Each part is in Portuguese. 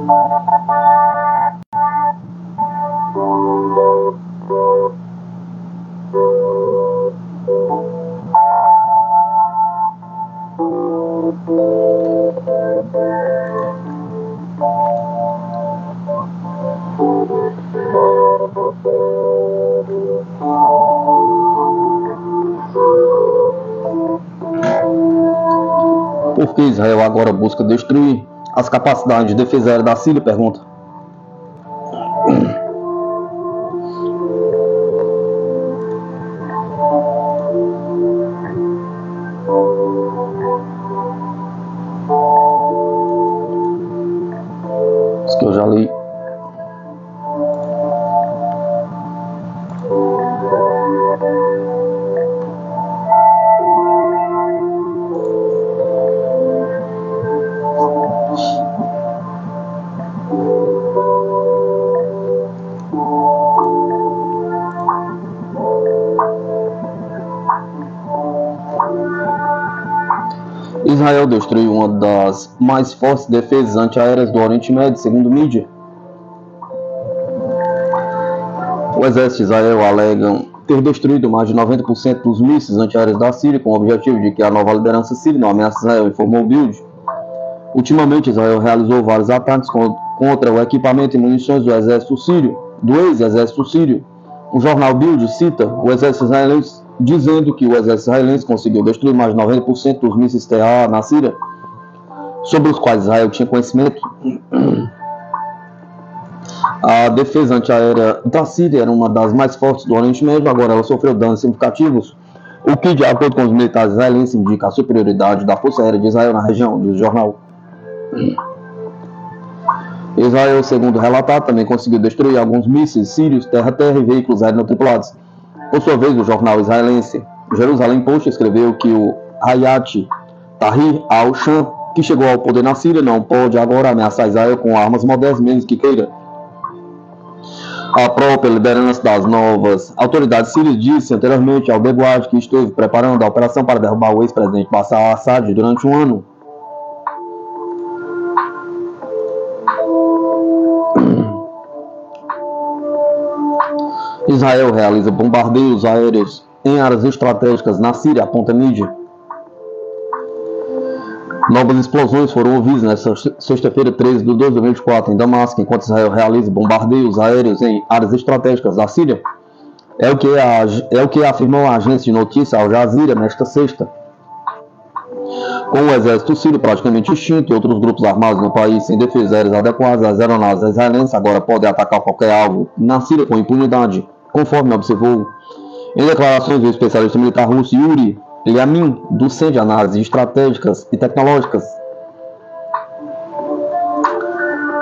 Por que Israel agora busca destruir as capacidades de defesa aérea da Síria? Pergunta. Isso que eu já li. Israel destruiu uma das mais fortes defesas antiaéreas do Oriente Médio, segundo mídia. O exército de Israel alega ter destruído mais de 90% dos mísseis antiaéreos da Síria, com o objetivo de que a nova liderança síria não ameace Israel, informou o Bild. Ultimamente, Israel realizou vários ataques contra o equipamento e munições do exército sírio, do ex-exército sírio. O jornal Bild cita o exército israelense dizendo que o exército israelense conseguiu destruir mais de 90% dos mísseis TR na Síria, sobre os quais Israel tinha conhecimento. A defesa antiaérea da Síria era uma das mais fortes do Oriente Médio, agora ela sofreu danos significativos, o que, de acordo com os militares israelenses, indica a superioridade da Força Aérea de Israel na região, diz o jornal. Israel, segundo relatado, também conseguiu destruir alguns mísseis sírios terra-terra e veículos aéreos não tripulados. Por sua vez, o jornal israelense Jerusalém Post escreveu que o Hayat Tahrir al-Sham, que chegou ao poder na Síria, não pode agora ameaçar Israel com armas modernas, menos que queira. A própria liderança das novas autoridades sírias disse anteriormente ao The Guardian que esteve preparando a operação para derrubar o ex-presidente Bashar al-Assad durante um ano. Israel realiza bombardeios aéreos em áreas estratégicas na Síria, aponta a mídia. Novas explosões foram ouvidas nesta sexta-feira, 13 de 12 de 2024, em Damasco, enquanto Israel realiza bombardeios aéreos em áreas estratégicas da Síria. É o que afirmou a agência de notícias Al Jazeera nesta sexta. Com o exército sírio praticamente extinto e outros grupos armados no país sem defesas aéreas adequadas, as aeronaves israelenses agora podem atacar qualquer alvo na Síria com impunidade, conforme observou. Em declarações do especialista militar russo Yuri Lyamin, do Centro de Análises Estratégicas e Tecnológicas.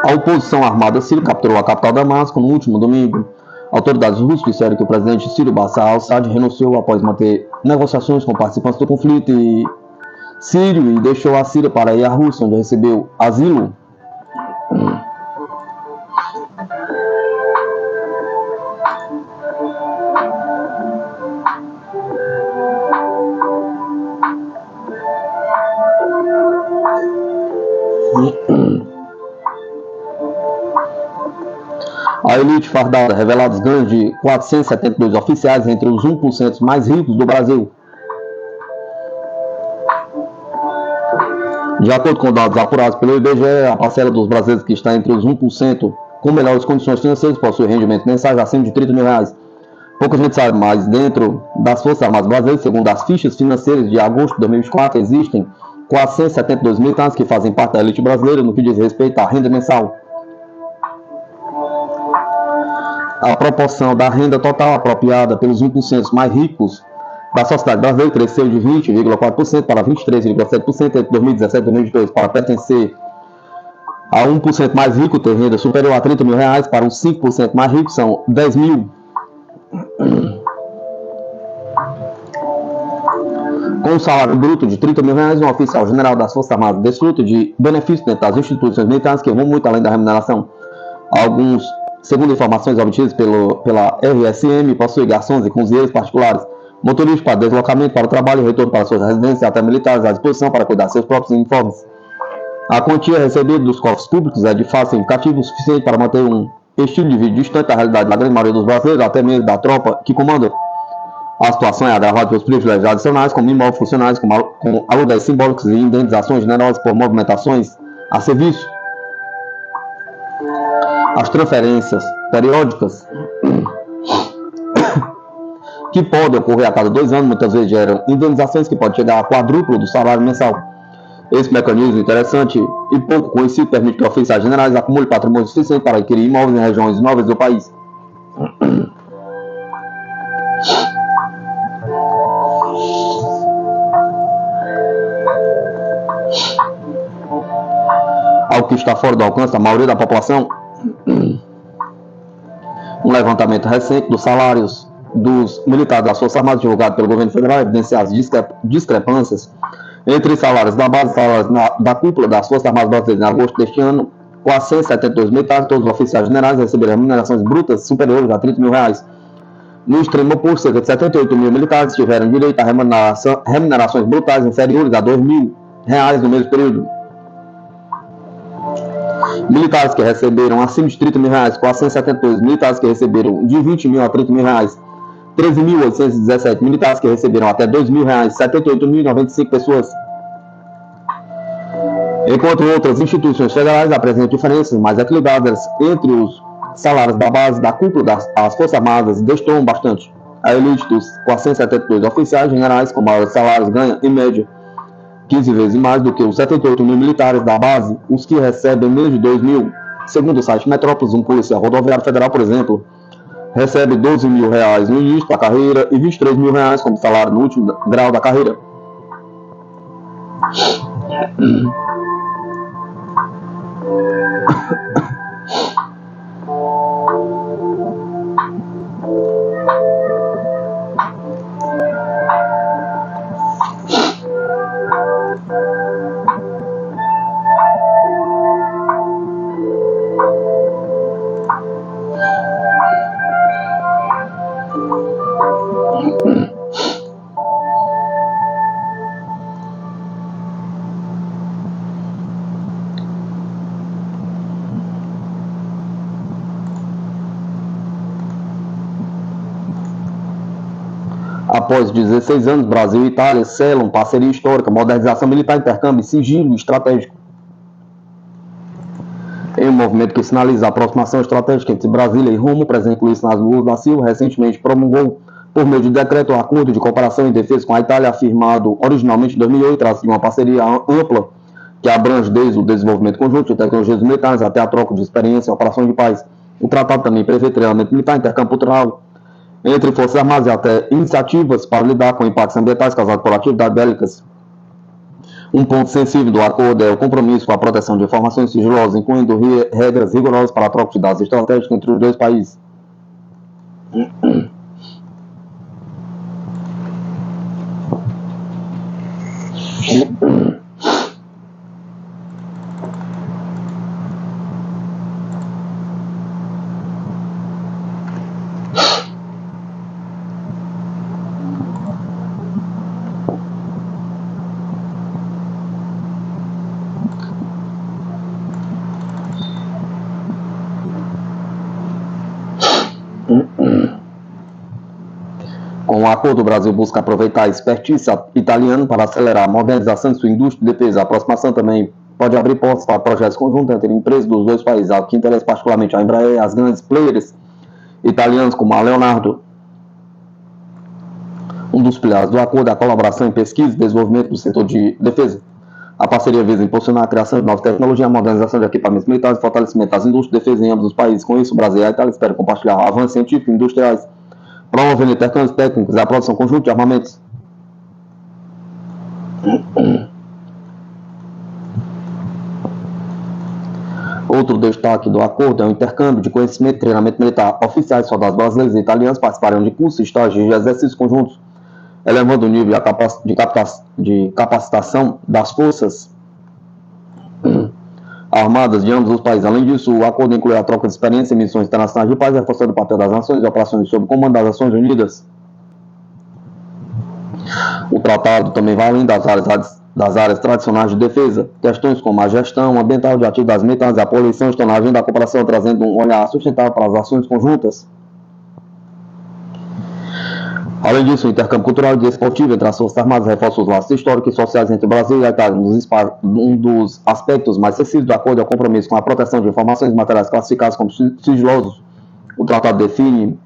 A oposição armada síria capturou a capital Damasco no último domingo. Autoridades russas disseram que o presidente sírio Bashar al-Assad renunciou após manter negociações com participantes do conflito sírio e deixou a Síria para ir à Rússia, onde recebeu asilo. A elite fardada revela os ganhos de 472 oficiais entre os 1% mais ricos do Brasil. De acordo com dados apurados pelo IBGE, a parcela dos brasileiros que está entre os 1% com melhores condições financeiras possui rendimento mensais acima de R$30 mil. Pouca gente sabe, mas dentro das Forças Armadas Brasileiras, segundo as fichas financeiras de agosto de 2024, existem 472 militares que fazem parte da elite brasileira no que diz respeito à renda mensal. A proporção da renda total apropriada pelos 1% mais ricos da sociedade brasileira cresceu de 20,4% para 23,7% entre 2017 e 2022, para pertencer a 1% mais rico ter renda superior a R$30 mil, para os 5% mais ricos são 10 mil. Com um salário bruto de R$30 mil, um oficial general das Forças Armadas desfruta de benefícios dentro das instituições militares que vão muito além da remuneração. Alguns, segundo informações obtidas pela RSM, possuem garçons e cozinheiros particulares, motoristas para deslocamento para o trabalho e retorno para suas residências, até militares à disposição para cuidar de seus próprios uniformes. A quantia recebida dos cofres públicos é de fato significativa o suficiente para manter um estilo de vida distante da realidade da grande maioria dos brasileiros, até mesmo da tropa que comanda. A situação é agravada pelos privilégios adicionais, como imóveis funcionais, com aluguéis simbólicos e indenizações generosas por movimentações a serviço. As transferências periódicas que podem ocorrer a cada 2 anos, muitas vezes geram indenizações que podem chegar a quadruplo do salário mensal. Esse mecanismo interessante e pouco conhecido permite que oficiais generais acumulem patrimônio suficiente para adquirir imóveis em regiões nobres do país. Algo que está fora do alcance da maioria da população, um levantamento recente dos salários dos militares das Forças Armadas divulgado pelo governo federal evidencia as discrepâncias entre salários da base e salários da cúpula das Forças Armadas brasileiras. Em agosto deste ano, 472 militares, todos os oficiais generais, receberam remunerações brutas superiores a R$30 mil. No extremo oposto, cerca de 78 mil militares tiveram direito a remunerações brutais inferiores a R$2 mil no mesmo período. Militares que receberam acima de R$30 mil, 472. Militares que receberam de R$20 mil a R$30 mil, 13.817. Militares que receberam até R$2 mil, 78.095 pessoas. Enquanto outras instituições federais apresentam diferenças mais equilibradas entre os salários da base da cúpula das Forças Armadas, destoam bastante. A elite dos 472 oficiais generais com maiores salários ganha, em média, 15 vezes mais do que os 78 mil militares da base, os que recebem menos de 2 mil. Segundo o site Metrópolis, um policial rodoviário federal, por exemplo, recebe R$12 mil no início da carreira e R$23 mil como salário no último grau da carreira. Após 16 anos, Brasil e Itália selam parceria histórica, modernização militar, intercâmbio, sigilo estratégico. Em um movimento que sinaliza a aproximação estratégica entre Brasília e Roma, o presidente Luiz Inácio Lula da Silva recentemente promulgou, por meio de decreto, o Acordo de Cooperação e Defesa com a Itália, afirmado originalmente em 2008, trata-se de uma parceria ampla que abrange desde o desenvolvimento conjunto de tecnologias militares até a troca de experiência em operações de paz. O tratado também prevê treinamento militar, intercâmbio cultural entre Forças Armadas e até iniciativas para lidar com impactos ambientais causados por atividades bélicas. Um ponto sensível do acordo é o compromisso com a proteção de informações sigilosas, incluindo regras rigorosas para a troca de dados estratégicos entre os dois países. Com o acordo, o Brasil busca aproveitar a expertise italiana para acelerar a modernização de sua indústria de defesa. A aproximação também pode abrir portas para projetos conjuntos entre empresas dos dois países, algo que interessa particularmente a Embraer e as grandes players italianos como a Leonardo. Um dos pilares do acordo é a colaboração em pesquisa e desenvolvimento do setor de defesa. A parceria visa impulsionar a criação de novas tecnologias, a modernização de equipamentos militares e fortalecimento das indústrias de defesa em ambos os países. Com isso, o Brasil e a Itália esperam compartilhar avanços científicos e industriais, promovendo intercâmbios técnicos e a produção conjunta de armamentos. Outro destaque do acordo é o intercâmbio de conhecimento e treinamento militar. Oficiais, soldados brasileiros e italianos participarão de cursos, estágios e exercícios conjuntos, elevando o nível de capacitação das forças armadas de ambos os países. Além disso, o acordo inclui a troca de experiência em missões internacionais de paz, reforçando o papel das nações e operações sob comando das Nações Unidas. O tratado também vai além das áreas das áreas tradicionais de defesa. Questões como a gestão ambiental de atividades militares e a poluição estão na agenda da cooperação, trazendo um olhar sustentável para as ações conjuntas. Além disso, o intercâmbio cultural e desportivo entre as Forças Armadas reforça os laços históricos e sociais entre o Brasil e a Itália. Um dos aspectos mais sensíveis do acordo é o compromisso com a proteção de informações e materiais classificados como sigilosos. O tratado define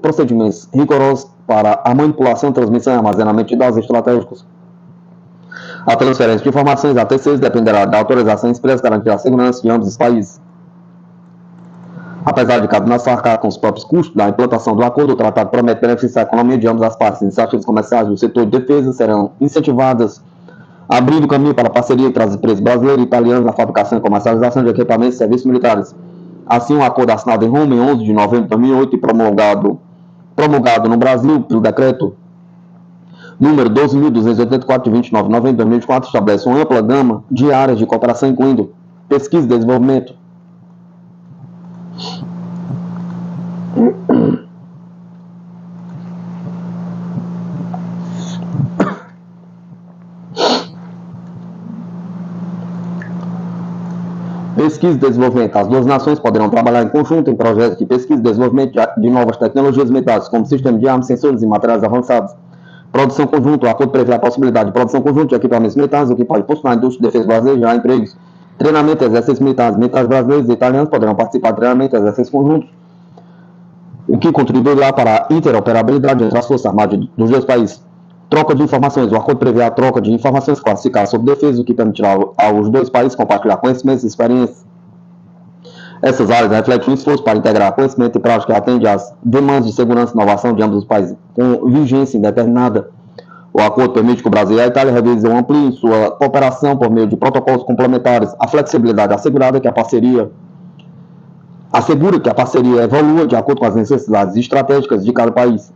procedimentos rigorosos para a manipulação, transmissão e armazenamento de dados estratégicos. A transferência de informações a terceiros dependerá da autorização expressa para garantir a segurança de ambos os países. Apesar de cada um arcar com os próprios custos da implantação do acordo, o tratado promete beneficiar a economia de ambas as partes. Iniciativas comerciais do setor de defesa serão incentivadas, abrindo caminho para a parceria entre as empresas brasileiras e italianas na fabricação e comercialização de equipamentos e serviços militares. Assim, um acordo assinado em Roma em 11 de novembro de 2008 e promulgado no Brasil pelo decreto número 12.284, de 29 de novembro de 2004, estabelece uma ampla gama de áreas de cooperação, incluindo pesquisa e desenvolvimento, pesquisa e desenvolvimento. As duas nações poderão trabalhar em conjunto em projetos de pesquisa e desenvolvimento de novas tecnologias militares, como sistemas de armas, sensores e materiais avançados. Produção conjunta. O acordo prevê a possibilidade de produção conjunta de equipamentos militares, o que pode impulsionar a indústria de defesa brasileira e gerar empregos. Treinamento e exercícios militares. Militares brasileiros e italianos poderão participar de treinamento e exercícios conjuntos, o que contribuirá para a interoperabilidade entre as forças armadas dos dois países. Troca de informações. O acordo prevê a troca de informações classificadas sobre defesa, o que permitirá aos dois países compartilhar conhecimentos e experiências. Essas áreas refletem um esforço para integrar conhecimento e prática que atende às demandas de segurança e inovação de ambos os países, com vigência indeterminada. O acordo permite que o Brasil e a Itália revisem ou ampliem sua cooperação por meio de protocolos complementares. A flexibilidade assegura que a parceria evolua de acordo com as necessidades estratégicas de cada país.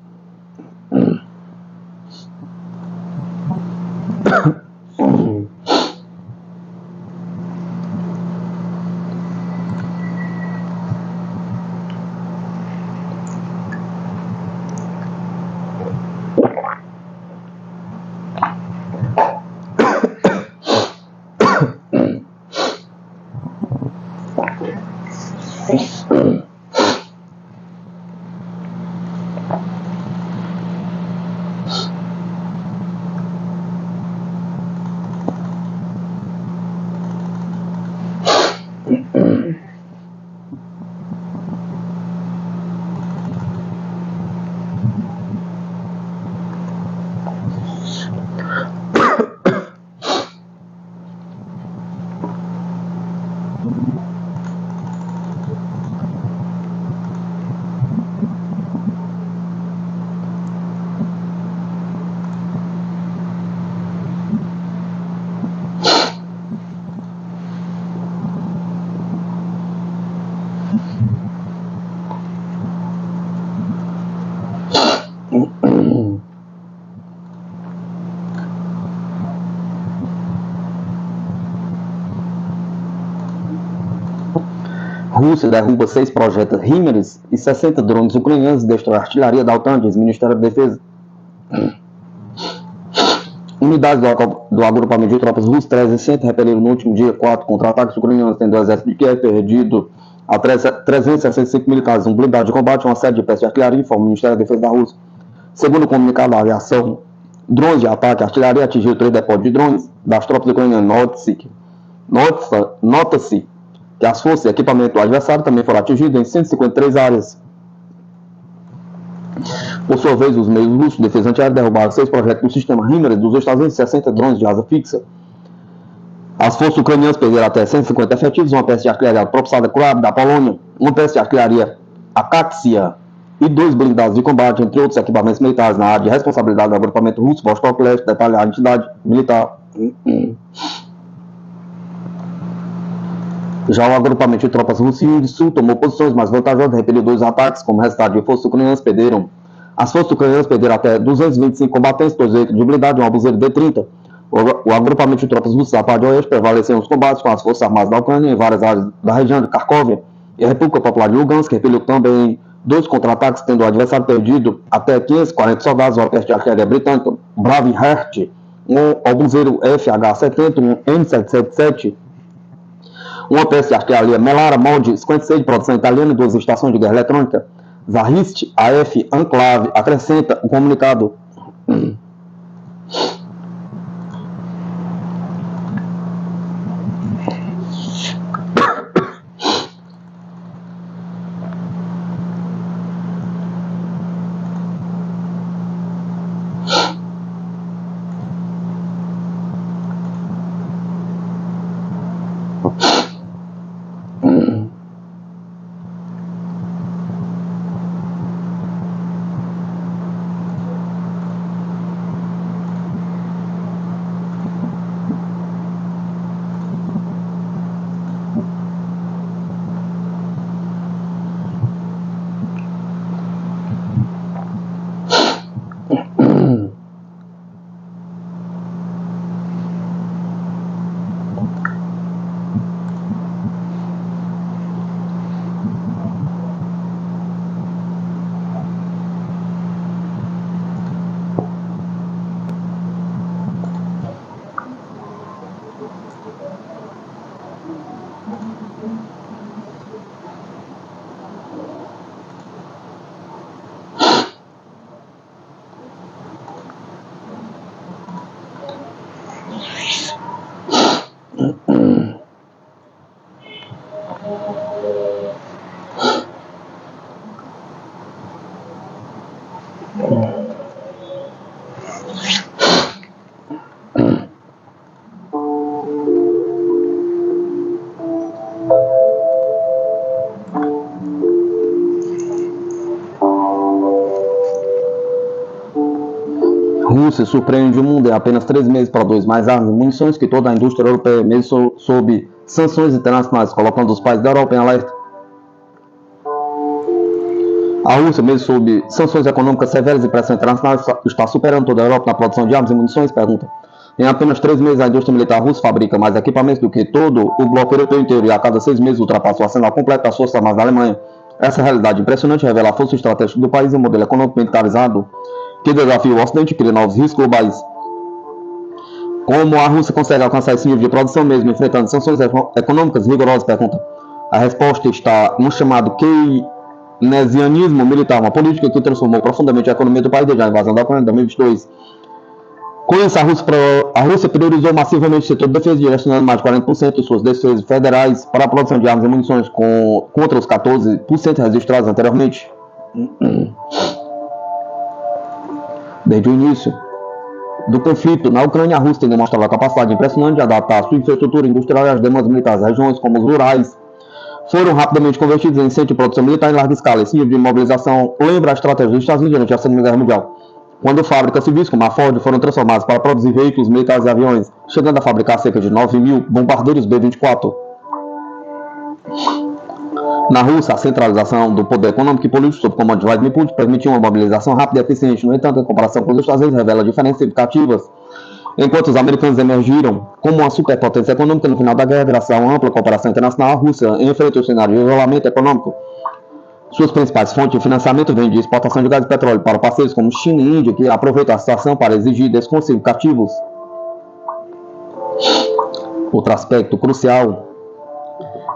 Rússia derruba 6 projetos HIMARS e 60 drones ucranianos e destrói a artilharia da OTAN, diz o Ministério da Defesa. Unidades do agrupamento de tropas russas 300 repeliram no último dia 4 contra-ataques ucranianos, tendo o exército de Kiev perdido a 365 militares, um blindado de combate, uma série de peças de artilharia, informa o Ministério da Defesa da Rússia. Segundo o comunicado da aviação, drones de ataque à artilharia atingiram 3 depósitos de drones das tropas ucranianas. Nota-se que as forças e equipamento do adversário também foram atingidos em 153 áreas. Por sua vez, os meios russos de defesa antiaérea derrubaram 6 projetos do sistema HIMARS dos Estados Unidos e 60 drones de asa fixa. As forças ucranianas perderam até 150 efetivos, uma peça de artilharia propulsada Krab da Polônia, uma peça de artilharia Akaxia e 2 blindados de combate, entre outros equipamentos militares na área de responsabilidade do agrupamento russo Vostok Leste, detalha a entidade militar. Já o agrupamento de tropas russo do Sul tomou posições mais vantajosas e repeliu 2 ataques, como resultado de forças ucranianas perderam. As forças ucranianas perderam até 225 combatentes, 2 veículos de blindado e um abuseiro D-30. O agrupamento de tropas russas da parte oeste prevaleceu nos combates com as forças armadas da Ucrânia em várias áreas da região de Kharkov e a República Popular de Lugansk, que repeliu também 2 contra-ataques, tendo o adversário perdido até 540 soldados, uma peça de artilharia britânica Braveheart um obuseiro FH-70, um M777, uma peça de artilharia Melara Molde 56 de produção italiana e 2 estações de guerra eletrônica Zarist AF Enclave acrescenta o comunicado. Rússia surpreende o mundo em apenas 3 meses, produz mais armas e munições que toda a indústria europeia, mesmo sob sanções internacionais, colocando os países da Europa em alerta. A Rússia, mesmo sob sanções econômicas severas e pressão internacional, está superando toda a Europa na produção de armas e munições? Pergunta. Em apenas 3 meses, a indústria militar russa fabrica mais equipamentos do que todo o bloco europeu inteiro e a cada 6 meses ultrapassa o arsenal completo das forças armadas da Alemanha. Essa realidade impressionante revela a força estratégica do país e um modelo econômico militarizado que desafia o Ocidente e cria novos riscos globais. Como a Rússia consegue alcançar esse nível de produção mesmo enfrentando sanções econômicas rigorosas? Pergunta. A resposta está no chamado keynesianismo militar, uma política que transformou profundamente a economia do país desde a invasão da Ucrânia em 2022. Com isso, a Rússia priorizou massivamente o setor de defesa, direcionando mais de 40% de suas despesas federais para a produção de armas e munições contra os 14% registrados anteriormente. Desde o início do conflito na Ucrânia, a Rússia tem demonstrado a capacidade impressionante de adaptar a sua infraestrutura industrial às demandas militares. Regiões como os rurais foram rapidamente convertidas em centro de produção militar em larga escala. Esse nível de mobilização lembra a estratégia dos Estados Unidos durante a Segunda Guerra Mundial, quando fábricas civis como a Ford foram transformadas para produzir veículos militares e aviões, chegando a fabricar cerca de 9.000 bombardeiros B-24. Na Rússia, a centralização do poder econômico e político sob comando de Vladimir Putin permitiu uma mobilização rápida e eficiente. No entanto, em comparação com os Estados Unidos, revela diferenças significativas. Enquanto os americanos emergiram como uma superpotência econômica no final da guerra, graças a uma ampla cooperação internacional, a Rússia enfrentou o cenário de isolamento econômico. Suas principais fontes de financiamento vêm de exportação de gás e petróleo para parceiros como China e Índia, que aproveitam a situação para exigir descontos significativos. Outro aspecto crucial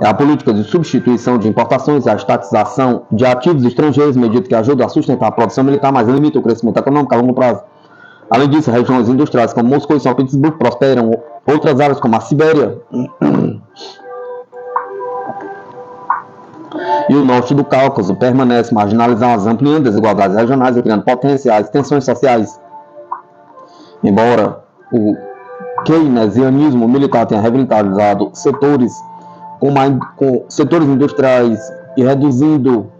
é a política de substituição de importações e a estatização de ativos estrangeiros, medida que ajuda a sustentar a produção militar, mas limita o crescimento econômico a longo prazo. Além disso, regiões industriais como Moscou e São Petersburgo prosperam. Outras áreas como a Sibéria e o norte do Cáucaso permanecem marginalizadas, ampliando desigualdades regionais e criando potenciais tensões sociais. Embora o keynesianismo militar tenha revitalizado setores com setores industriais e reduzindo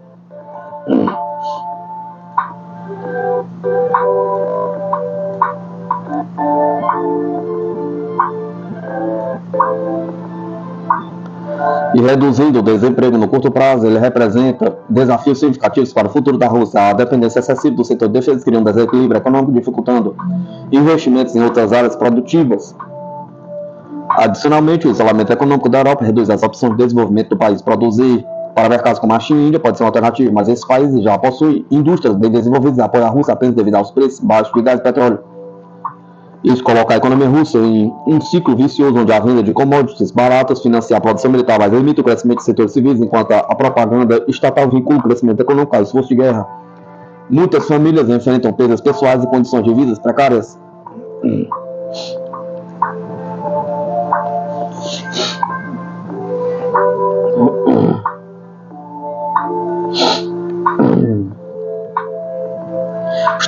o desemprego no curto prazo, ele representa desafios significativos para o futuro da Rússia. A dependência excessiva do setor de defesa cria um desequilíbrio econômico, dificultando investimentos em outras áreas produtivas. Adicionalmente, o isolamento econômico da Europa reduz as opções de desenvolvimento do país. Produzir para mercados como a China e a Índia pode ser uma alternativa, mas esses países já possuem indústrias bem desenvolvidas e apoiam a Rússia apenas devido aos preços baixos de gás e petróleo. Isso coloca a economia russa em um ciclo vicioso onde a venda de commodities baratas financia a produção militar, mas limita o crescimento de setores civis, enquanto a propaganda estatal vincula o crescimento econômico ao esforço de guerra. Muitas famílias enfrentam perdas pessoais e condições de vida precárias.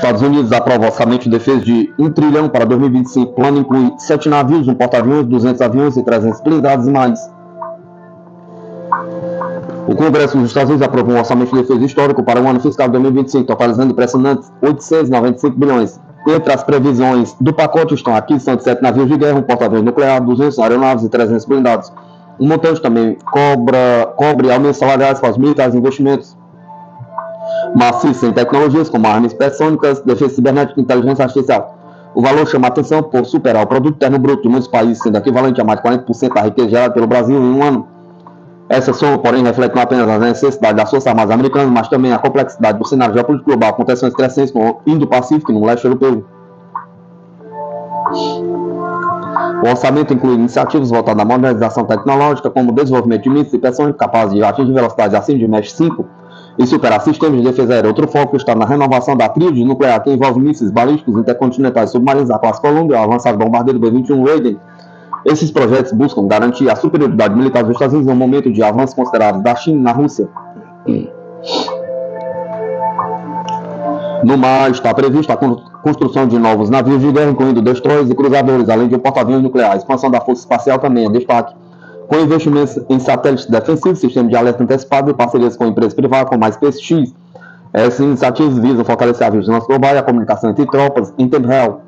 Estados Unidos aprova orçamento de defesa de 1 trilhão para 2025. Plano inclui 7 navios, um porta-aviões, 200 aviões e 300 blindados e mais. O Congresso dos Estados Unidos aprovou um orçamento de defesa histórico para o ano fiscal de 2025, totalizando impressionantes 895 bilhões. Entre as previsões do pacote estão a aquisição de 7 navios de guerra, um porta-aviões nuclear, 200 aeronaves e 300 blindados. O montante também cobre aumentos salariais para os militares e investimentos maciços em tecnologias como armas hipersônicas, defesa cibernética e inteligência artificial. O valor chama a atenção por superar o produto interno bruto de muitos países, sendo equivalente a mais de 40% da riqueza gerada pelo Brasil em um ano. Essa soma, porém, reflete não apenas a necessidade das Forças Armadas americanas, mas também a complexidade do cenário geopolítico global, com tensões crescentes no Indo-Pacífico e no leste europeu. O orçamento inclui iniciativas voltadas à modernização tecnológica, como o desenvolvimento de mísseis hipersônicos capazes de atingir velocidades acima de Mach 5 e superar sistemas de defesa aérea. Outro foco está na renovação da tríade nuclear, que envolve mísseis balísticos intercontinentais submarinos da classe Columbia, o avançado bombardeiro B-21 Raiden. Esses projetos buscam garantir a superioridade militar dos Estados Unidos em um momento de avanço considerável da China na Rússia. No mar está prevista a construção de novos navios de guerra, incluindo destroyers e cruzadores, além de porta-aviões nucleares. A expansão da força espacial também é destaque, com investimentos em satélites defensivos, sistemas de alerta antecipado e parcerias com empresas privadas como a SpaceX. Essas iniciativas visam fortalecer a vigilância global e a comunicação entre tropas em tempo real.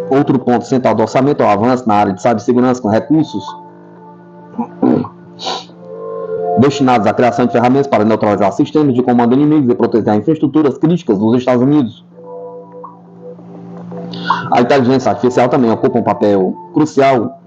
Outro ponto central do orçamento é o avanço na área de cibersegurança com recursos destinados à criação de ferramentas para neutralizar sistemas de comando inimigos e proteger infraestruturas críticas dos Estados Unidos. A inteligência artificial também ocupa um papel crucial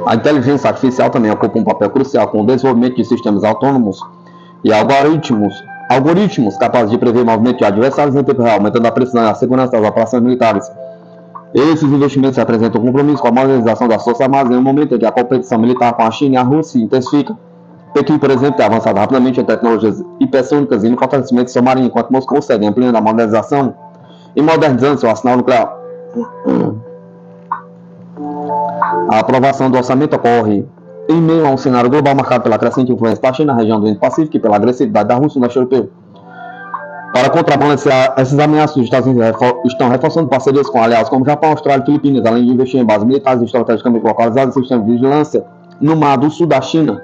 A inteligência artificial também ocupa um papel crucial com o desenvolvimento de sistemas autônomos e algoritmos capazes de prever o movimento de adversários em tempo real, aumentando a precisão e a segurança das operações militares. Esses investimentos representam um compromisso com a modernização das Forças Armadas em um momento em que a competição militar com a China e a Rússia se intensifica. Pequim, por exemplo, tem avançado rapidamente em tecnologias hipersônicas e no fortalecimento submarino, enquanto Moscou segue ampliando a modernização e modernizando seu arsenal nuclear. A aprovação do orçamento ocorre em meio a um cenário global marcado pela crescente influência da China na região do Indo-Pacífico e pela agressividade da Rússia no leste europeu. Para contrabalancear essas ameaças, os Estados Unidos estão reforçando parcerias com aliados como Japão, Austrália e Filipinas, além de investir em bases militares estrategicamente localizadas e sistemas de vigilância no mar do sul da China.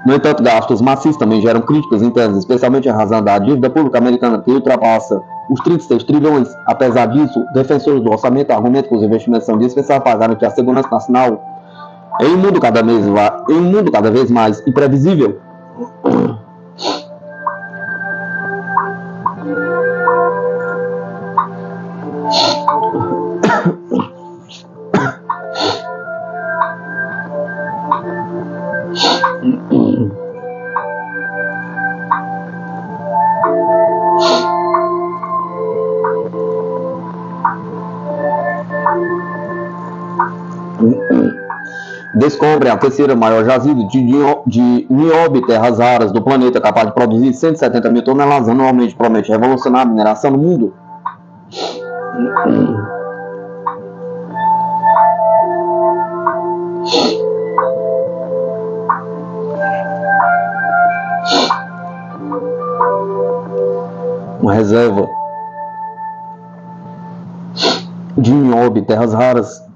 No entanto, gastos maciços também geram críticas internas, especialmente em razão da dívida pública americana, que ultrapassa os 36 trilhões. Apesar disso, defensores do orçamento argumentam que os investimentos são dispensáveis para garantir a segurança nacional em um mundo cada vez mais imprevisível. Descobre a terceira maior jazida de nióbio terras raras do planeta, capaz de produzir 170 mil toneladas anualmente, promete revolucionar a mineração no mundo. Uma reserva de nióbio terras raras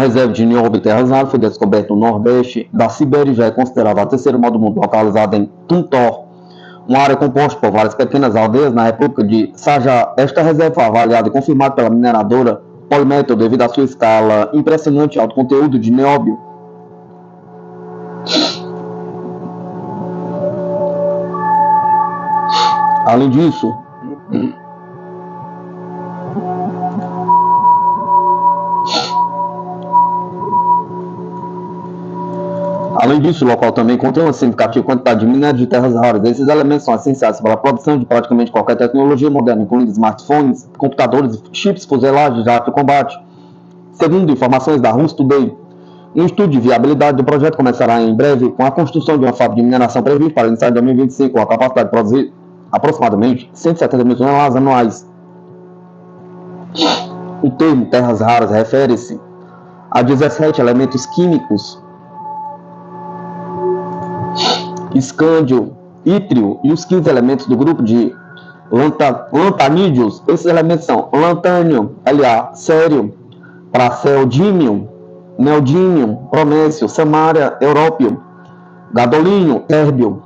reserva de nióbio e terras raras foi descoberta no nordeste da Sibéria e já é considerada a terceira maior do mundo, localizada em Tuntor, uma área composta por várias pequenas aldeias na República de Sajá. Esta reserva foi avaliada e confirmada pela mineradora Polymetal devido à sua escala impressionante e alto conteúdo de nióbio. Além disso, o local também contém uma significativa quantidade de minérios de terras raras. Esses elementos são essenciais para a produção de praticamente qualquer tecnologia moderna, incluindo smartphones, computadores, chips, fuzelagens, jatos de combate. Segundo informações da Rus Today, um estudo de viabilidade do projeto começará em breve, com a construção de uma fábrica de mineração prevista para iniciar em 2025, com a capacidade de produzir aproximadamente 170 mil toneladas anuais. O termo terras raras refere-se a 17 elementos químicos, escândio, ítrio e os 15 elementos do grupo de lantanídeos. Esses elementos são lantânio, La, sério, praseodímio, neodímio, promécio, samária, európio, gadolínio, térbio,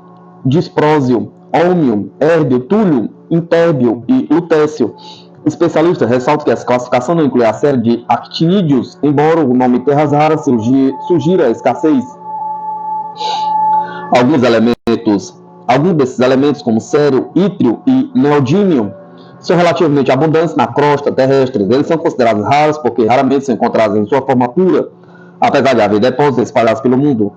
disprósio, ômio, hérbio, túlio, intérbio e lutécio. Especialistas ressaltam que essa classificação não inclui a série de actinídeos, embora o nome terras raras sugira a escassez. Alguns desses elementos, como sério, ítrio e neodímio, são relativamente abundantes na crosta terrestre. Eles são considerados raros porque raramente são encontrados em sua forma pura, apesar de haver depósitos espalhados pelo mundo.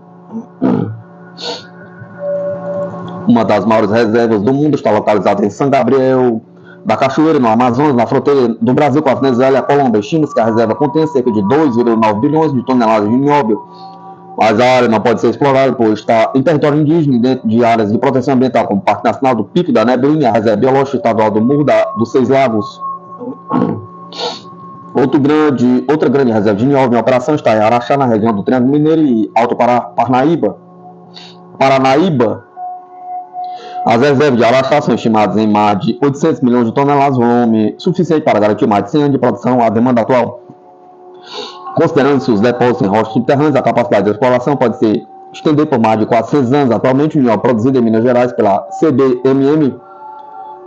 Uma das maiores reservas do mundo está localizada em São Gabriel da Cachoeira, no Amazonas, na fronteira do Brasil com a Venezuela e a Colômbia. Estima-se que a reserva contém cerca de 2,9 bilhões de toneladas de nióbio, mas a área não pode ser explorada, pois está em território indígena dentro de áreas de proteção ambiental, como o Parque Nacional do Pico da Neblina e a Reserva Biológica Estadual do Morro dos Seis Lagos. Outra grande reserva de nióbio em operação está em Araxá, na região do Triângulo Mineiro e Alto Paranaíba. As reservas de Araxá são estimadas em mais de 800 milhões de toneladas, volume suficiente para garantir mais de 100 anos de produção à demanda atual. Considerando-se os depósitos em rochas subterrâneas, a capacidade de exploração pode se estender por mais de 400 anos. Atualmente, o nióbio produzido em Minas Gerais pela CBMM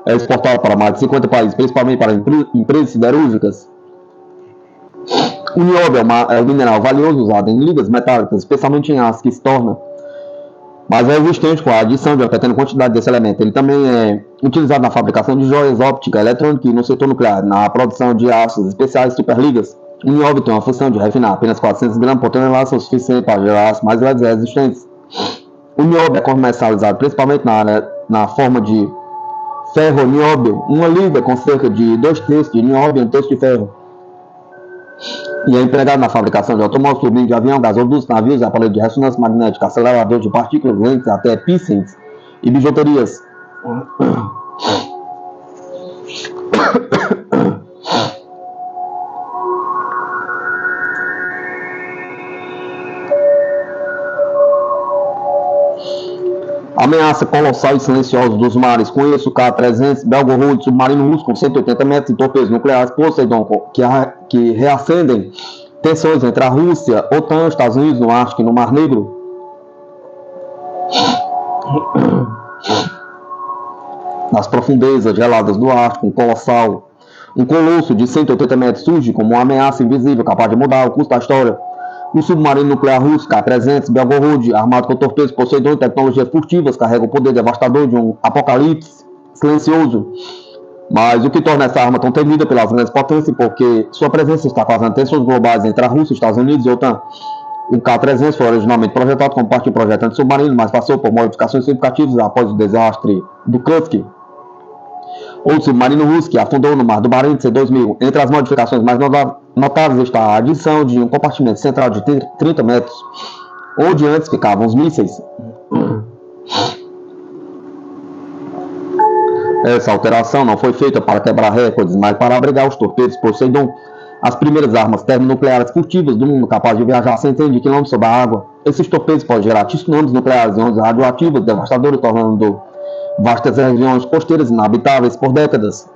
é exportado para mais de 50 países, principalmente para empresas siderúrgicas. O nióbio é um mineral valioso usado em ligas metálicas, especialmente em aço, que se torna mais resistente com a adição de uma pequena quantidade desse elemento. Ele também é utilizado na fabricação de joias, óptica, eletrônica e no setor nuclear, na produção de aços especiais superligas. O nióbio tem uma função de refinar. Apenas 400 gramas por tonelada são suficientes para gerar aços mais leves e resistentes. O nióbio é comercializado principalmente na forma de ferro-nióbio, uma liga com cerca de 2/3 de nióbio e 1/3 de ferro. E é empregado na fabricação de automóveis, turbinas de avião, gasodutos, navios, aparelhos de ressonância magnética, aceleradores de partículas, lentes, até piercings e bijuterias. Ameaça colossal e silenciosa dos mares. Conheço o K-300, Belgorod, submarino russo com 180 metros e torpedos nucleares Poseidon, que reacendem tensões entre a Rússia, OTAN, Estados Unidos no Ártico e no Mar Negro. Nas profundezas geladas do Ártico, um colosso de 180 metros surge como uma ameaça invisível capaz de mudar o curso da história. O submarino nuclear russo K-300 Belgorod, armado com torpedos Poseidon e tecnologias furtivas, carrega o poder devastador de um apocalipse silencioso. Mas o que torna essa arma tão temida pelas grandes potências, porque sua presença está causando tensões globais entre a Rússia, Estados Unidos e a OTAN. O K-300 foi originalmente projetado como parte de um projeto anti-submarino, mas passou por modificações significativas após o desastre do Kursk, outro submarino russo que afundou no mar do Barents em 2000. Entre as modificações mais notáveis está a adição de um compartimento central de 30 metros, onde antes ficavam os mísseis. Essa alteração não foi feita para quebrar recordes, mas para abrigar os torpedos Poseidon, as primeiras armas termonucleares furtivas do mundo, capazes de viajar centenas de quilômetros sob a água. Esses torpedos podem gerar tsunamis nucleares e ondas radioativas devastadoras, tornando vastas regiões costeiras inabitáveis por décadas.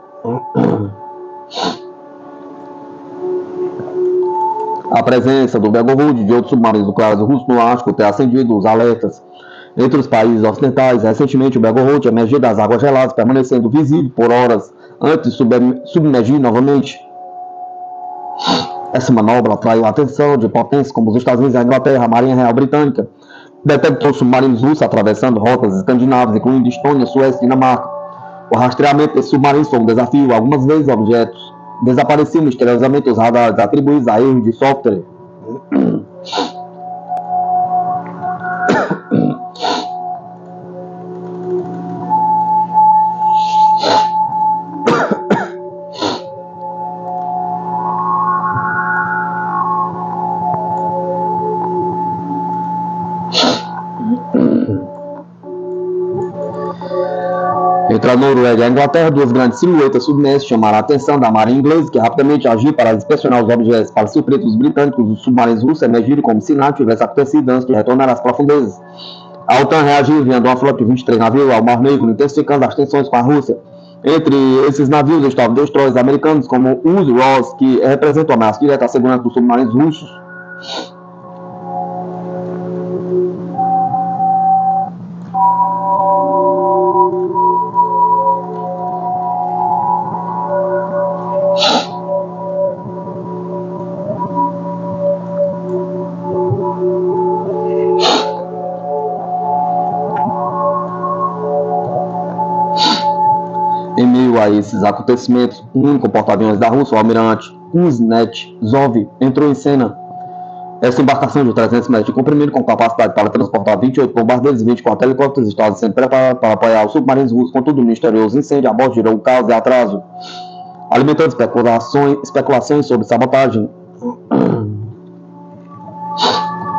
A presença do Belgorod e de outros submarinos nucleares russos no Ártico tem acendido os alertas entre os países ocidentais. Recentemente, o Belgorod emergiu das águas geladas, permanecendo visível por horas antes de submergir novamente. Essa manobra atraiu a atenção de potências como os Estados Unidos e a Inglaterra. A Marinha Real Britânica detectou submarinos russos atravessando rotas escandinavas, incluindo Estônia, Suécia e Dinamarca. O rastreamento desses submarinos foi um desafio. Algumas vezes, objetos desapareciam misteriosamente os radares atribuídos a erros de software. Entre a Noruega e a Inglaterra, duas grandes silhuetas submersas chamaram a atenção da marinha inglesa, que rapidamente agiu para inspecionar os objetos. Para surpresa dos britânicos, os submarinos russos emergiram como se nada tivesse acontecido antes de retornar às profundezas. A OTAN reagiu enviando uma frota de 23 navios ao Mar Negro, intensificando as tensões com a Rússia. Entre esses navios estavam destroyers americanos como o Uzi Ross, que representa uma ameaça direta à segurança dos submarinos russos. Em meio a esses acontecimentos, o único porta-aviões da Rússia, o almirante Kuznetsov, entrou em cena. Essa embarcação de 300 metros de comprimento, com capacidade para transportar 28 bombardeiros e 24 helicópteros, estava sendo preparada para apoiar os submarinos russos. Contudo, o misterioso incêndio a bordo gerou caos e atraso, alimentando especulações sobre sabotagem.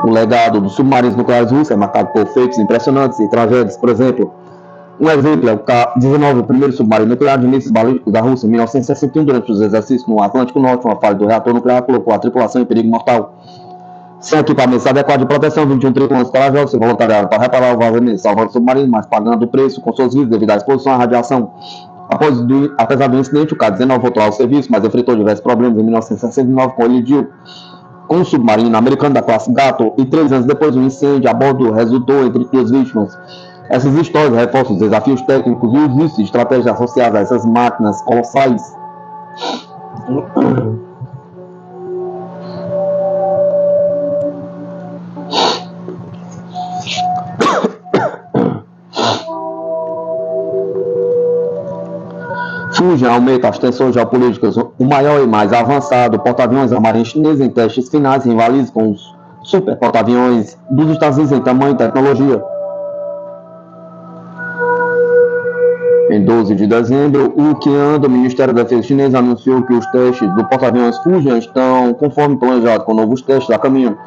O legado dos submarinos nucleares russos é marcado por feitos impressionantes e tragédias. Por exemplo, um exemplo é o K-19, o primeiro submarino nuclear de mísseis balísticos da Rússia. Em 1961, durante os exercícios no Atlântico Norte, uma falha do reator nuclear colocou a tripulação em perigo mortal. Sem equipamentos adequados de proteção, 21 tripulantes corajosos se voluntariaram para reparar o vazamento, salvando o submarino, mas pagando o preço com suas vidas devido à exposição à radiação. Apesar do incidente, o K-19 voltou ao serviço, mas enfrentou diversos problemas. Em 1969, colidiu com um submarino americano da classe Gato, e 3 anos depois, um incêndio a bordo resultou entre 2 vítimas. Essas histórias reforçam os desafios técnicos e os vícios e estratégias associadas a essas máquinas colossais. Fujian aumenta as tensões geopolíticas. O maior e mais avançado porta-aviões da Marinha Chinesa em testes finais rivaliza com os super porta-aviões dos Estados Unidos em tamanho e tecnologia. Em 12 de dezembro, o Qian do Ministério da Defesa chinês anunciou que os testes do porta-aviões Fujian estão conforme planejado, com novos testes a caminho.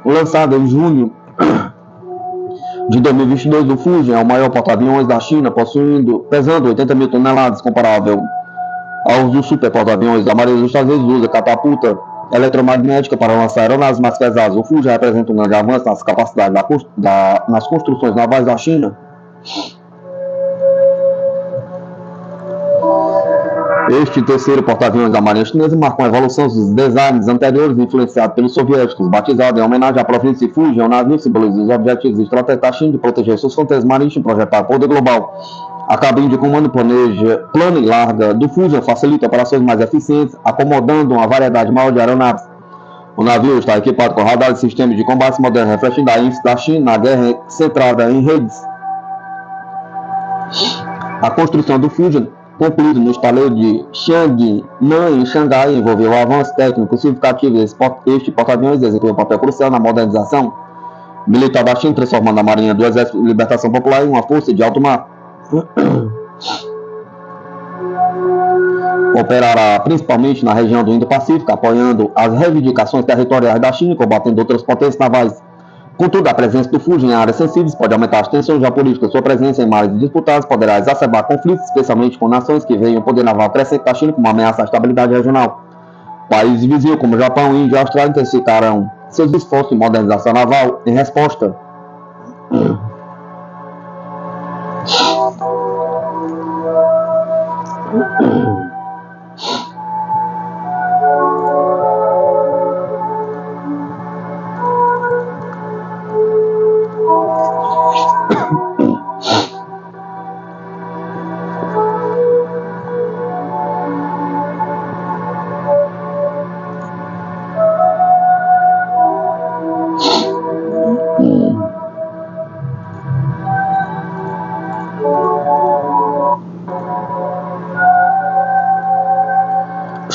Lançado em junho de 2022, o Fujian é o maior porta-aviões da China, pesando 80 mil toneladas, comparável aos dos super porta-aviões da Marinha dos Estados Unidos. Usa catapulta eletromagnética para lançar aeronaves mais pesadas. O Fujian representa um grande avanço nas capacidades nas construções navais da China. Este terceiro porta-aviões da Marinha Chinesa marca uma evolução dos designs anteriores influenciados pelos soviéticos. Batizado em homenagem à província de Fujian, o navio simboliza os objetivos estratégicos da China de proteger suas fronteiras marítimas e projetar poder global. A cabine de comando plana e larga do Fujian facilita operações mais eficientes, acomodando uma variedade maior de aeronaves. O navio está equipado com radares e sistemas de combate modernos, refletindo a ênfase da China na guerra centrada em redes. A construção do Fujian, concluído no estaleiro de Xiangnan, em Xangai, envolveu um avanço técnico significativo. Este porta-aviões desempenhou um papel crucial na modernização militar da China, transformando a Marinha do Exército de Libertação Popular em uma força de alto mar. Operará principalmente na região do Indo-Pacífico, apoiando as reivindicações territoriais da China e combatendo outras potências navais. Contudo, a presença do Fujian em áreas sensíveis pode aumentar as tensões geopolíticas. Sua presença em mares disputadas poderá exacerbar conflitos, especialmente com nações que veem o poder naval crescente da China como uma ameaça à estabilidade regional. Países vizinhos como Japão, Índia e Austrália intensificarão seus esforços de modernização naval em resposta.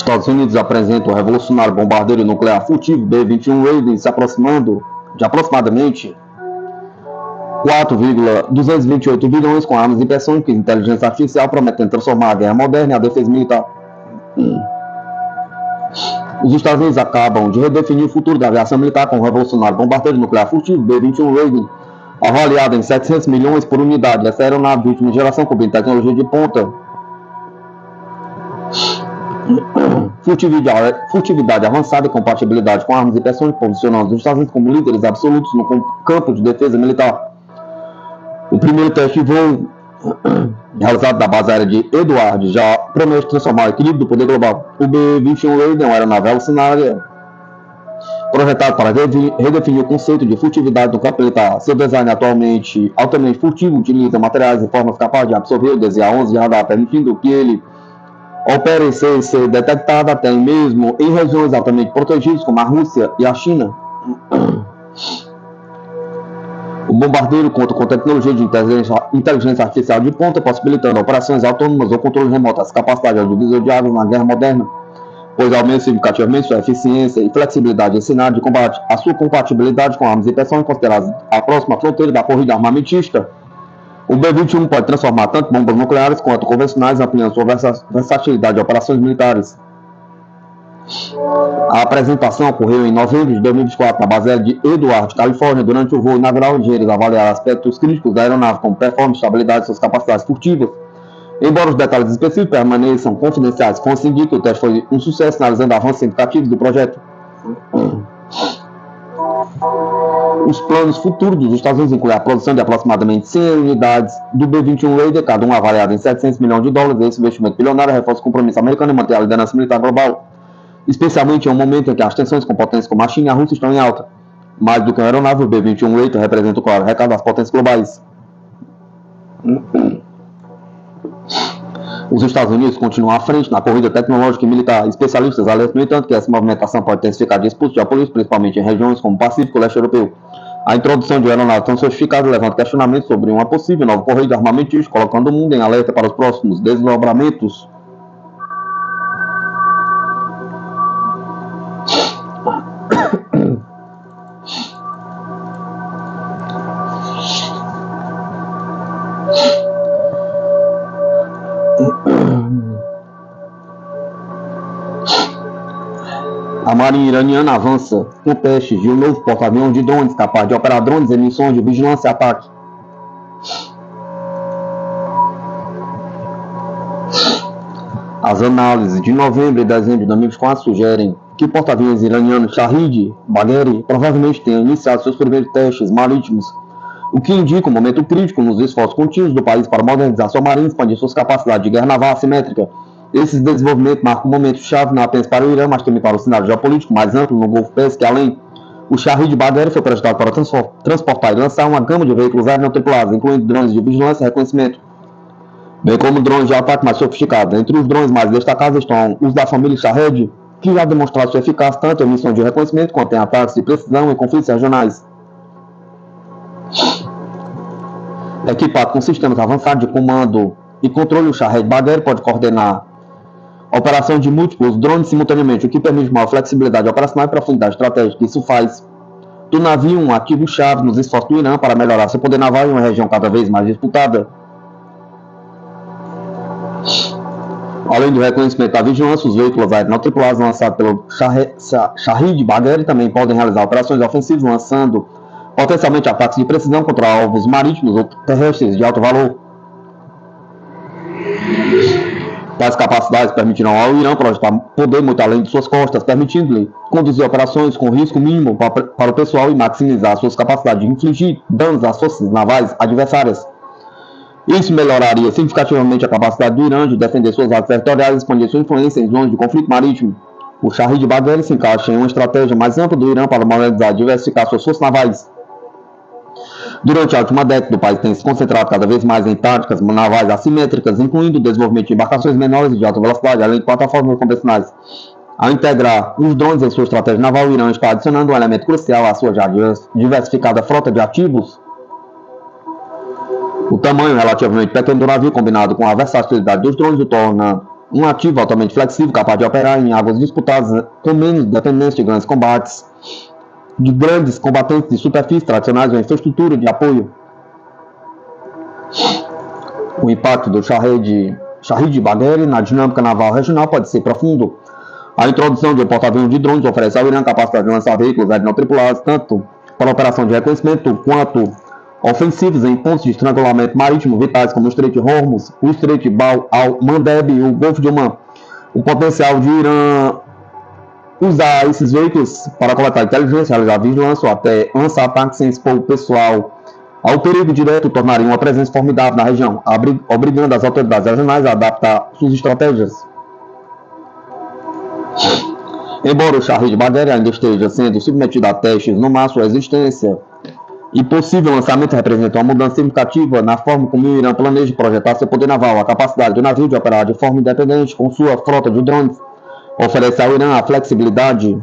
Estados Unidos apresentam o revolucionário bombardeiro nuclear furtivo B-21 Raven se aproximando de aproximadamente 4,228 bilhões com armas hipersônicas e inteligência artificial, prometendo transformar a guerra moderna e a defesa militar. Os Estados Unidos acabam de redefinir o futuro da aviação militar com o revolucionário bombardeiro nuclear furtivo B-21 Raven, avaliado em 700 milhões por unidade. Essa aeronave de última geração combina tecnologia de ponta, furtividade avançada e compatibilidade com armas hipersônicas, posicionando os Estados Unidos como líderes absolutos no campo de defesa militar. O primeiro teste de voo realizado da base aérea de Edward já promete transformar o equilíbrio do poder global. O B-21 Raven é uma aeronave alucinária projetado para redefinir o conceito de furtividade no campo militar. Seu design atualmente altamente furtivo utiliza materiais e formas capazes de absorver o DZA-11 de radar, permitindo que ele opere sem ser detectado até mesmo em regiões altamente protegidas como a Rússia e a China. O bombardeiro conta com tecnologia de inteligência artificial de ponta, possibilitando operações autônomas ou controle remoto. Essa capacidade é o divisor de águas na guerra moderna, pois aumenta significativamente sua eficiência e flexibilidade em cenário de combate. A sua compatibilidade com armas hipersônicas consideradas a próxima fronteira da corrida armamentista. O B-21 pode transformar tanto bombas nucleares quanto convencionais, ampliando sua versatilidade de operações militares. A apresentação ocorreu em novembro de 2024 na base aérea de Edward, Califórnia. Durante o voo inaugural, engenheiros avaliaram aspectos críticos da aeronave, como performance, estabilidade e suas capacidades furtivas. Embora os detalhes específicos permaneçam confidenciais, consegui que o teste foi um sucesso, analisando avanços significativos do projeto. Os planos futuros dos Estados Unidos incluem a produção de aproximadamente 100 unidades do B-21 Raider, cada um avaliado em 700 milhões de dólares. Esse investimento bilionário reforça o compromisso americano em manter a liderança militar global, especialmente em um momento em que as tensões com potências como a China e a Rússia estão em alta. Mais do que uma aeronave, o B-21 Raider representa o claro recado das potências globais. Os Estados Unidos continuam à frente na corrida tecnológica e militar. Especialistas alertam, no entanto, que essa movimentação pode intensificar disputas geopolíticos, principalmente em regiões como o Pacífico e o Leste Europeu. A introdução de aeronaves tão sofisticadas levanta questionamentos sobre uma possível nova corrida armamentista, colocando o mundo em alerta para os próximos desdobramentos. A Marinha iraniana avança com testes de um novo porta-aviões de drones capaz de operar drones em missões de vigilância e ataque. As análises de novembro e dezembro de 2024 sugerem que o porta-aviões iraniano Shahid Bagheri provavelmente tenha iniciado seus primeiros testes marítimos, o que indica um momento crítico nos esforços contínuos do país para modernizar sua marinha e expandir suas capacidades de guerra naval assimétrica. Esse desenvolvimento marca um momento-chave não apenas para o Irã, mas também para o cenário geopolítico mais amplo no Golfo Pérsico e além. O Shahid Bagheri foi projetado para transportar e lançar uma gama de veículos aéreos não tripulados, incluindo drones de vigilância e reconhecimento, bem como drones de ataque mais sofisticados. Entre os drones mais destacados estão os da família Shahed, que já demonstraram sua eficácia tanto em missões de reconhecimento quanto em ataques de precisão e conflitos regionais. Equipado com sistemas avançados de comando e controle, o Shahid Bagheri pode coordenar a operação de múltiplos drones simultaneamente, o que permite maior flexibilidade operacional e profundidade estratégica. Isso faz do navio um ativo-chave nos esforços do Irã para melhorar seu poder naval em uma região cada vez mais disputada. Além do reconhecimento da vigilância, os veículos aéreos não tripulados lançados pelo Shahid Bagheri também podem realizar operações ofensivas, lançando potencialmente ataques de precisão contra alvos marítimos ou terrestres de alto valor. Tais capacidades permitirão ao Irã projetar poder muito além de suas costas, permitindo-lhe conduzir operações com risco mínimo para o pessoal e maximizar suas capacidades de infligir danos às forças navais adversárias. Isso melhoraria significativamente a capacidade do Irã de defender suas áreas territoriais e expandir sua influência em zonas de conflito marítimo. O Shahid Bagheri se encaixa em uma estratégia mais ampla do Irã para modernizar e diversificar suas forças navais. Durante a última década, o país tem se concentrado cada vez mais em táticas navais assimétricas, incluindo o desenvolvimento de embarcações menores e de alta velocidade, além de plataformas convencionais. Ao integrar os drones em sua estratégia naval, o Irã está adicionando um elemento crucial à sua já diversificada frota de ativos. O tamanho relativamente pequeno do navio, combinado com a versatilidade dos drones, o torna Um ativo altamente flexível, capaz de operar em águas disputadas com menos dependência de grandes combates, de grandes combatentes de superfície tradicionais ou infraestrutura de apoio. O impacto do Shahid Bagheri na dinâmica naval regional pode ser profundo. A introdução de um porta-aviões de drones oferece ao Irã capacidade de lançar veículos aéreos tripulados, tanto para operação de reconhecimento quanto ofensivos em pontos de estrangulamento marítimo vitais como o Estreito de Hormuz, o Estreito de Bab al-Mandeb e o Golfo de Oman. O potencial de Irã usar esses veículos para coletar inteligência, realizar vigilância ou até lançar ataques sem expor o pessoal ao perigo direto tornaria uma presença formidável na região, obrigando as autoridades regionais a adaptar suas estratégias. Embora o Shahid Bagheri ainda esteja sendo submetido a testes, no máximo a existência e possível lançamento representa uma mudança significativa na forma como o Irã planeja projetar seu poder naval. A capacidade do navio de operar de forma independente com sua frota de drones oferece ao Irã a flexibilidade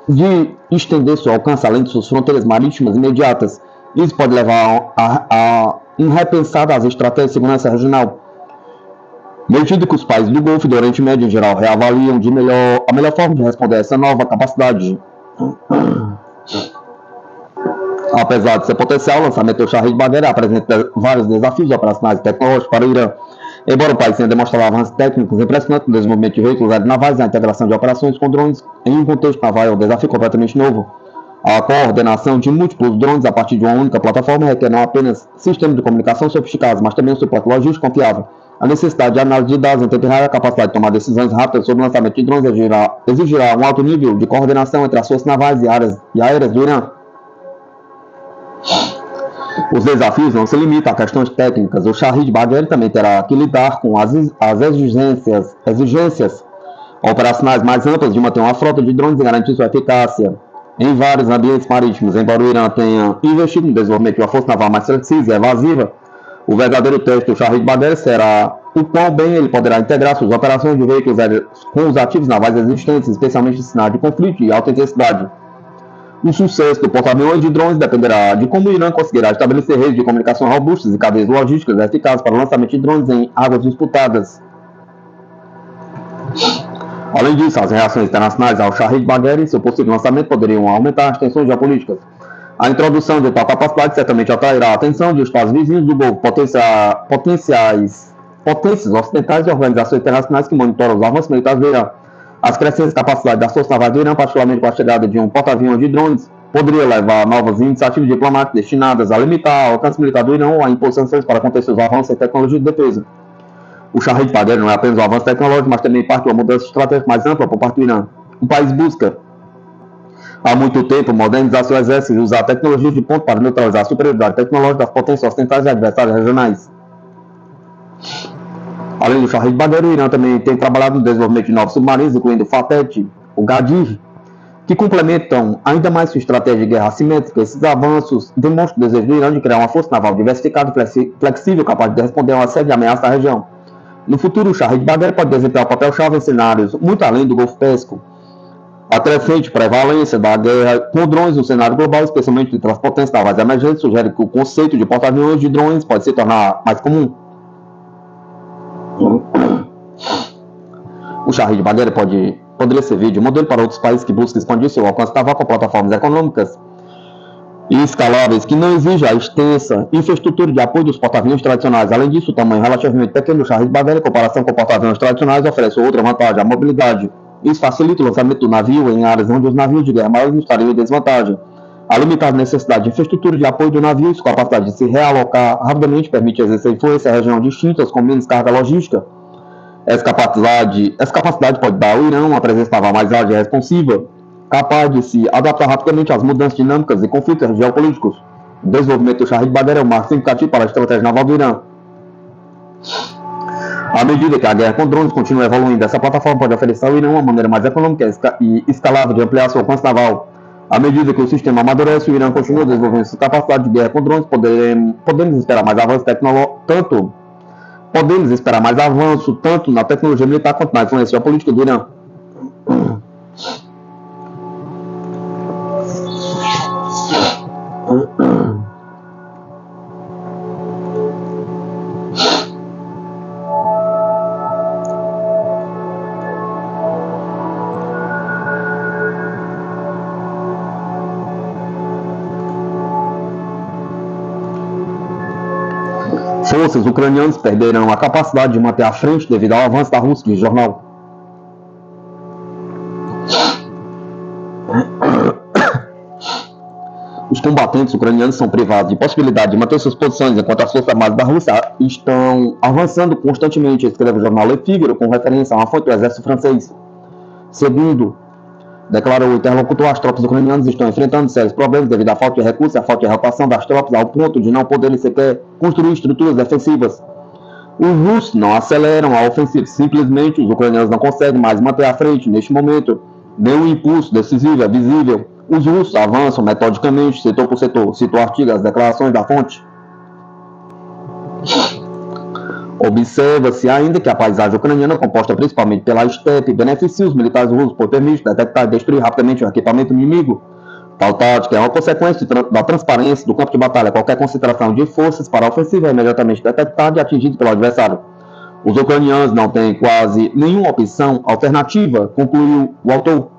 de estender seu alcance além de suas fronteiras marítimas imediatas. Isso pode levar a um repensar das estratégias de segurança regional, medida que os países do Golfo e do Oriente Médio em geral reavaliam a melhor forma de responder a essa nova capacidade. Apesar de seu potencial, o lançamento do Shahid Bagheri apresenta vários desafios operacionais e tecnológicos para o Irã. Embora o país tenha demonstrado avanços técnicos impressionantes no desenvolvimento de veículos aeronavais e na integração de operações com drones em um contexto naval é um desafio completamente novo. A coordenação de múltiplos drones a partir de uma única plataforma requer não apenas sistemas de comunicação sofisticados, mas também um suporte logístico confiável. A necessidade de análise de dados em tempo real e a capacidade de tomar decisões rápidas sobre o lançamento de drones exigirá um alto nível de coordenação entre as forças navais e aéreas do Irã. Os desafios não se limitam a questões técnicas. O Shahid Bagheri também terá que lidar com as exigências operacionais mais amplas de manter uma frota de drones e garantir sua eficácia em vários ambientes marítimos. Embora o Irã tenha investido no desenvolvimento de uma força naval mais flexível e evasiva, o verdadeiro teste do Shahid Bagheri será o quão bem ele poderá integrar suas operações de veículos aéreos com os ativos navais existentes, especialmente em cenário de conflito e alta intensidade. O sucesso do porta-aviões de drones dependerá de como o Irã conseguirá estabelecer redes de comunicação robustas e cadeias logísticas eficazes para o lançamento de drones em águas disputadas. Além disso, as reações internacionais ao Shahid Bagheri e seu possível lançamento poderiam aumentar as tensões geopolíticas. A introdução de tal capacidade certamente atrairá a atenção de estados vizinhos do Golfo, potências ocidentais e organizações internacionais que monitoram os avanços militares do Irã. As crescentes capacidades das forças navais do Irã, particularmente com a chegada de um porta-aviões de drones, poderia levar a novas iniciativas diplomáticas destinadas a limitar o alcance militar do Irã ou a impor sanções para conter seus avanços em tecnologia de defesa. O Shahid Bagheri não é apenas um avanço tecnológico, mas também parte de uma mudança estratégica mais ampla por parte do Irã. O país busca há muito tempo modernizar seu exército e usar tecnologias de ponta para neutralizar a superioridade tecnológica das potências ocidentais e adversários regionais. Além do Shahid Bagheri, o Irã também tem trabalhado no desenvolvimento de novos submarinos, incluindo o Fateh, o Gadir, que complementam ainda mais sua estratégia de guerra assimétrica. Esses avanços demonstram o desejo do Irã de criar uma força naval diversificada e flexível, capaz de responder a uma série de ameaças da região. No futuro, o Shahid Bagheri pode desempenhar um papel-chave em cenários muito além do Golfo Pérsico. A crescente prevalência da guerra com drones no cenário global, especialmente entre as potências navais emergentes, sugere que o conceito de porta-aviões de drones pode se tornar mais comum. O Shahid Bagheri poderia servir de modelo para outros países que buscam expandir seu alcance naval com plataformas econômicas e escaláveis que não exigem a extensa infraestrutura de apoio dos porta-aviões tradicionais. Além disso, o tamanho relativamente pequeno do Shahid Bagheri, em comparação com porta-aviões tradicionais, oferece outra vantagem, a mobilidade. Isso facilita o lançamento do navio em áreas onde os navios de guerra maiores estariam em desvantagem. A limitada necessidade de infraestrutura de apoio do navio e sua capacidade de se realocar rapidamente permite exercer influência em regiões distintas com menos carga logística. Essa capacidade pode dar ao Irã uma presença naval mais ágil e responsiva, capaz de se adaptar rapidamente às mudanças dinâmicas e conflitos geopolíticos. O desenvolvimento do Shahid Bagheri é um marco significativo para a estratégia naval do Irã. À medida que a guerra com drones continua evoluindo, essa plataforma pode oferecer ao Irã uma maneira mais econômica e escalável de ampliar seu alcance naval. À medida que o sistema amadurece, o Irã continua desenvolvendo sua capacidade de guerra com drones, podemos esperar mais avanço tecnológico, tanto na tecnologia militar quanto na influência política do Irã. forças ucranianas perderam a capacidade de manter a frente devido ao avanço da Rússia, diz o jornal. Os combatentes ucranianos são privados de possibilidade de manter suas posições enquanto as forças armadas da Rússia estão avançando constantemente, escreve o jornal Le Figaro, com referência a uma fonte do exército francês. Segundo declarou o interlocutor, as tropas ucranianas estão enfrentando sérios problemas devido à falta de recursos e à falta de rotação das tropas, ao ponto de não poderem sequer construir estruturas defensivas. Os russos não aceleram a ofensiva, simplesmente os ucranianos não conseguem mais manter à frente neste momento. Nenhum impulso decisivo é visível. Os russos avançam metodicamente, setor por setor, citou o artigo as declarações da fonte. Observa-se ainda que a paisagem ucraniana, composta principalmente pela estepe, beneficia os militares russos por permitir detectar e destruir rapidamente o equipamento inimigo. Tal tática é uma consequência da transparência do campo de batalha. Qualquer concentração de forças para a ofensiva é imediatamente detectada e atingida pelo adversário. Os ucranianos não têm quase nenhuma opção alternativa, concluiu o autor.